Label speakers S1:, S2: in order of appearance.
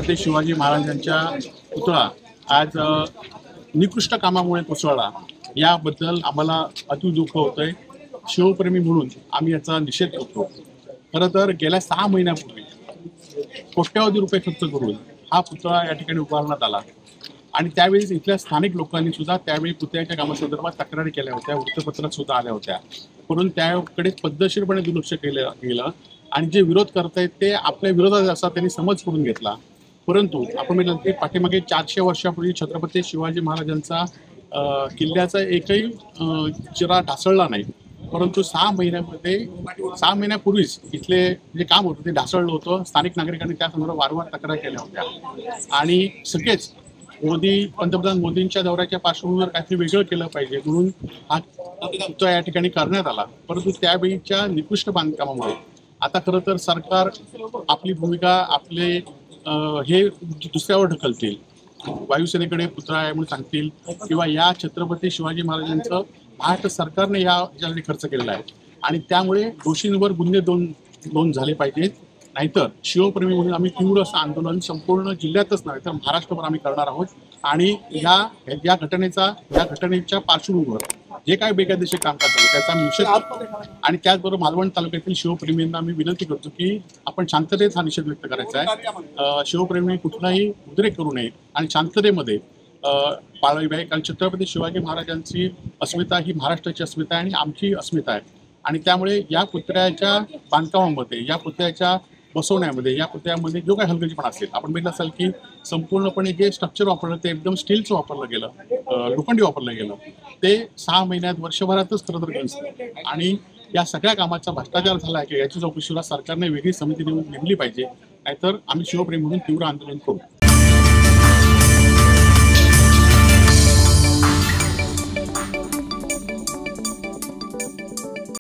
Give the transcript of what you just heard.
S1: छत्रपती शिवाजी महाराजांच्या पुतळा आज निकृष्ट कामामुळे कोसळला, याबद्दल आम्हाला अति दुःख होतंय। शिवप्रेमी म्हणून आम्ही याचा निषेध करतो। खरं तर गेल्या 6 महिन्यापूर्वी कोट्यवधी रुपये खर्च करून हा पुतळा या ठिकाणी उभारण्यात आला आणि त्यावेळी इथल्या स्थानिक लोकांनी सुद्धा त्यावेळी पुतळ्याच्या कामासंदर्भात तक्रारी केल्या होत्या, वृत्तपत्रात सुद्धा आल्या होत्या, म्हणून त्याकडे पद्धतशीरपणे दुर्लक्ष केलं गेलं आणि जे विरोध करतायत ते आपल्या विरोधात असा त्यांनी समज करून घेतला। परंतु आपण म्हटलं की पाठीमागे 400 वर्षापूर्वी छत्रपती शिवाजी महाराजांचा किल्ल्याचा एकही चिरा ढासळला नाही, परंतु 6 महिन्यापूर्वीच इथले जे काम होतं ते ढासळलं होतं। स्थानिक नागरिकांनी त्या संदर्भात वारंवार तक्रार केल्या होत्या आणि सगळेच पंतप्रधान मोदींच्या दौऱ्याच्या पार्श्वभूमीवर काहीतरी वेगळं केलं पाहिजे म्हणून हा पुतळा या ठिकाणी करण्यात आला। परंतु त्यावेळीच्या निकृष्ट बांधकामामुळे आता खरं तर सरकार आपली भूमिका आपले हे दुसऱ्यावर ढकलतील, वायुसेनेकडे पुतळा आहे म्हणून सांगतील किंवा या छत्रपती शिवाजी महाराजांचं महाराष्ट्र सरकारने यासाठी खर्च केलेला आहे आणि त्यामुळे दोषींवर गुन्हे नोंद झाले पाहिजेत। नाहीतर शिवप्रेमी म्हणून आम्ही तीव्र असं आंदोलन संपूर्ण जिल्ह्यातच नाही तर महाराष्ट्रभर आम्ही करणार आहोत आणि या घटनेच्या पार्श्वभूमीवर जे काही बेकायदेशीर कामकाज झालं त्याचा निषेध करतो आणि त्याचबरोबर मालवण तालुक्यातील शिवप्रेमींना मी विनंती करतो की आपण शांततेत हा निषेध व्यक्त करायचा आहे। शिवप्रेमी कुठलाही उद्रेक करू नये आणि शांततेमध्ये पाळावी पाहिजे, कारण छत्रपती शिवाजी महाराजांची अस्मिता ही महाराष्ट्राची अस्मिता आहे आणि आमची अस्मिता आहे आणि त्यामुळे या पुतळ्याच्या बांधकामामध्ये, या पुतळ्याच्या बसवण्यामध्ये, या पुतळ्यामध्ये जो काही हलगर्जीपणा असेल, आपण बघितलं असाल की संपूर्णपणे जे स्ट्रक्चर वापरलं ते एकदम स्टीलचं वापरलं गेलं, लोखंडी वापरलं गेलं, ते 6 महिन्यात वर्षभरातच खरं तर गंजलं आणि या सगळ्या कामाचा भ्रष्टाचार झाला आहे की याची चौकशीला सरकारने वेगळी समिती नेमली पाहिजे, नाहीतर आम्ही शिवप्रेमी म्हणून तीव्र आंदोलन करू।